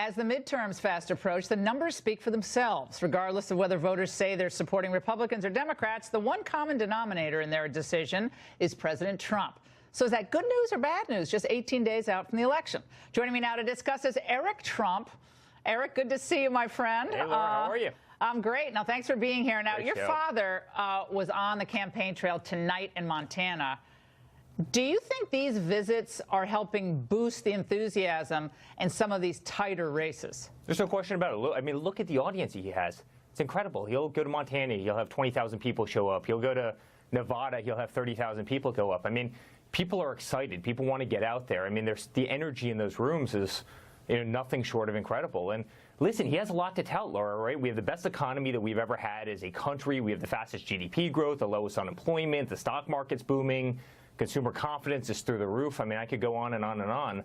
As the midterms fast approach, the numbers speak for themselves. Regardless of whether voters say they're supporting Republicans or Democrats, the one common denominator in their decision is President Trump. So is that good news or bad news just 18 days out from the election? Joining me now to discuss is Eric Trump. Eric, good to see you, my friend. Hey, Laura, how are you? I'm great. Now, thanks for being here. Now, Great your show. father was on the campaign trail tonight in Montana. Do you think these visits are helping boost the enthusiasm in some of these tighter races? There's no question about it. I mean, look at the audience he has. It's incredible. He'll go to Montana, he'll have 20,000 people show up. He'll go to Nevada, he'll have 30,000 people go up. I mean, people are excited. People want to get out there. I mean, there's the energy in those rooms is nothing short of incredible. And listen, he has a lot to tout, Laura, right? We have the best economy that we've ever had as a country. We have the fastest GDP growth, the lowest unemployment, the stock market's booming. Consumer confidence is through the roof. I mean, I could go on and on and on.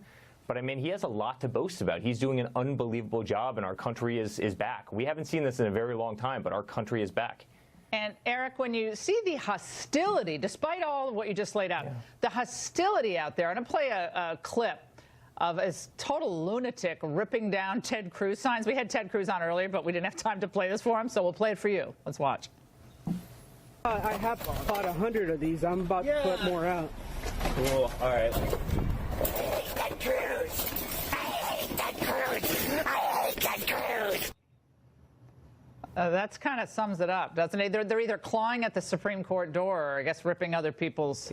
But, I mean, he has a lot to boast about. He's doing an unbelievable job, and our country is back. We haven't seen this in a very long time, but our country is back. And, Eric, when you see the hostility, despite all of what you just laid out, the hostility out there, I'm going to play a clip of a total lunatic ripping down Ted Cruz signs. We had Ted Cruz on earlier, but we didn't have time to play this for him, so we'll play it for you. Let's watch. I have bought 100 of these. I'm about to put more out. Cool. All right. I hate Ted Cruz. I hate Ted Cruz. I hate Ted Cruz. That's kind of sums it up, doesn't it? They're either clawing at the Supreme Court door or, I guess, ripping other people's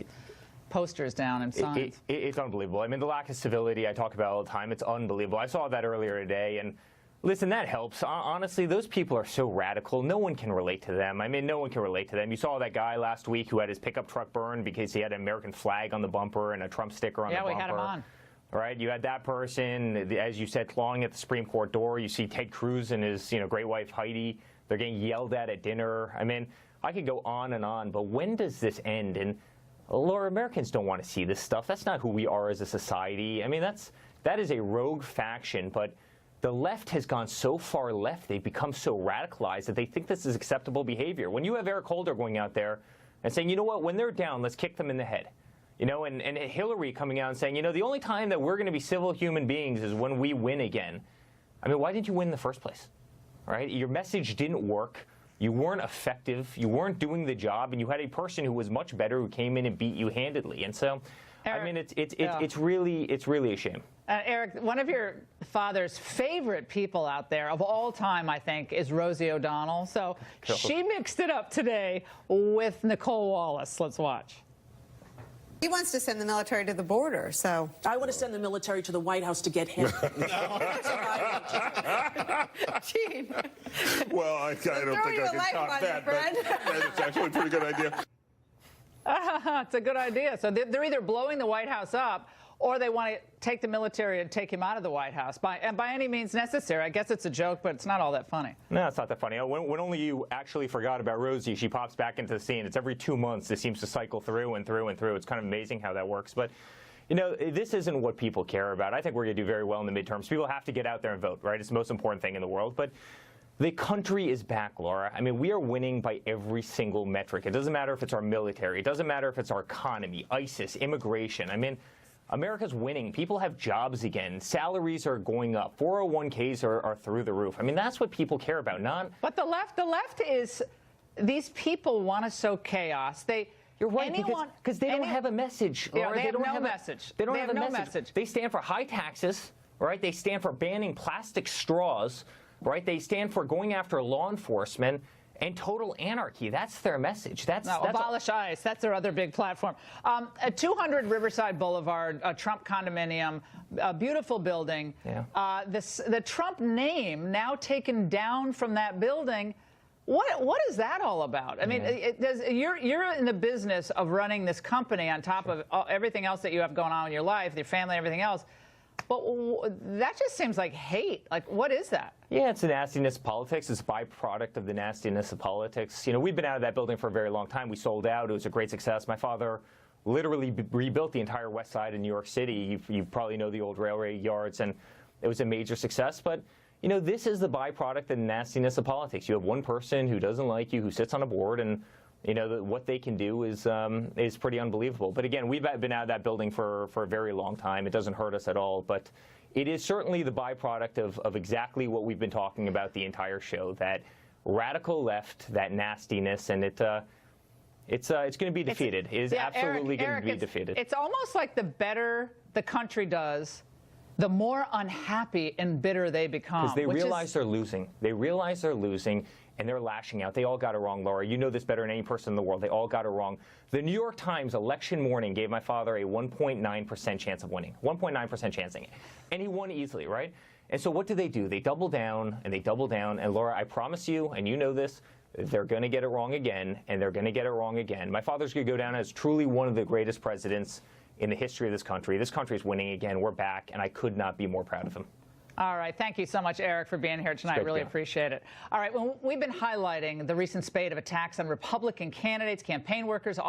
posters down and signs. It's unbelievable. I mean, the lack of civility I talk about all the time, it's unbelievable. I saw that earlier today, and listen, that helps. Honestly, those people are so radical. No one can relate to them. I mean, no one can relate to them. You saw that guy last week who had his pickup truck burned because he had an American flag on the bumper and a Trump sticker on the bumper. Yeah, we had him on. Right? You had that person, as you said, clawing at the Supreme Court door. You see Ted Cruz and his great wife, Heidi. They're getting yelled at dinner. I mean, I could go on and on, but when does this end? And, Laura, Americans don't want to see this stuff. That's not who we are as a society. I mean, that is a rogue faction, but the left has gone so far left, they've become so radicalized that they think this is acceptable behavior. When you have Eric Holder going out there and saying, you know what, when they're down, let's kick them in the head. And Hillary coming out and saying, the only time that we're going to be civil human beings is when we win again. I mean, why didn't you win in the first place? Right? Your message didn't work. You weren't effective. You weren't doing the job, and you had a person who was much better who came in and beat you handedly. And so, Eric, I mean, it's really a shame. Eric, one of your father's favorite people out there of all time, I think, is Rosie O'Donnell. So she mixed it up today with Nicole Wallace. Let's watch. He wants to send the military to the border, so. I want to send the military to the White House to get him. Gene. Well, I don't think I can top that, but it's actually a pretty good idea. It's a good idea. So they're either blowing the White House up or they want to take the military and take him out of the White House by any means necessary. I guess it's a joke, but it's not all that funny. No, it's not that funny. When only you actually forgot about Rosie, she pops back into the scene. It's every 2 months. It seems to cycle through and through and through. It's kind of amazing how that works. But, this isn't what people care about. I think we're going to do very well in the midterms. People have to get out there and vote, right? It's the most important thing in the world. But the country is back, Laura. I mean, we are winning by every single metric. It doesn't matter if it's our military. It doesn't matter if it's our economy, ISIS, immigration. I mean, America's winning. People have jobs again. Salaries are going up. 401ks are through the roof. I mean, that's what people care about, not. But the left is, these people want to sow chaos. You're right, because they don't have a message. Yeah, they don't have no message. They don't have no message. They stand for high taxes, right? They stand for banning plastic straws, right? They stand for going after law enforcement and total anarchy. That's their message. That's abolish ICE. That's their other big platform. 200 Riverside Boulevard, a Trump condominium, a beautiful building. Yeah. The Trump name now taken down from that building. What is that all about? I mean, you're in the business of running this company on top of everything else that you have going on in your life, your family, everything else. But that just seems like hate. Like, what is that? Yeah, it's the nastiness of politics. It's a byproduct of the nastiness of politics. We've been out of that building for a very long time. We sold out. It was a great success. My father literally rebuilt the entire west side of New York City. You probably know the old railway yards, and it was a major success. But, this is the byproduct of the nastiness of politics. You have one person who doesn't like you, who sits on a board, and what they can do is pretty unbelievable. But again, we've been out of that building for a very long time. It doesn't hurt us at all. But it is certainly the byproduct of exactly what we've been talking about the entire show, that radical left, that nastiness, and it's going to be defeated. It is absolutely going to be defeated. It's almost like the better the country does, the more unhappy and bitter they become. Because they realize they're losing. They realize they're losing, and they're lashing out. They all got it wrong, Laura. You know this better than any person in the world. They all got it wrong. The New York Times election morning gave my father a 1.9% chance of winning. 1.9% chancing it. And he won easily, right? And so what do? They double down, and they double down. And Laura, I promise you, and you know this, they're going to get it wrong again, and they're going to get it wrong again. My father's going to go down as truly one of the greatest presidents in the history of this country. This country is winning again. We're back, and I could not be more proud of him. All right. Thank you so much, Eric, for being here tonight. Really appreciate it. All right. Well, we've been highlighting the recent spate of attacks on Republican candidates, campaign workers,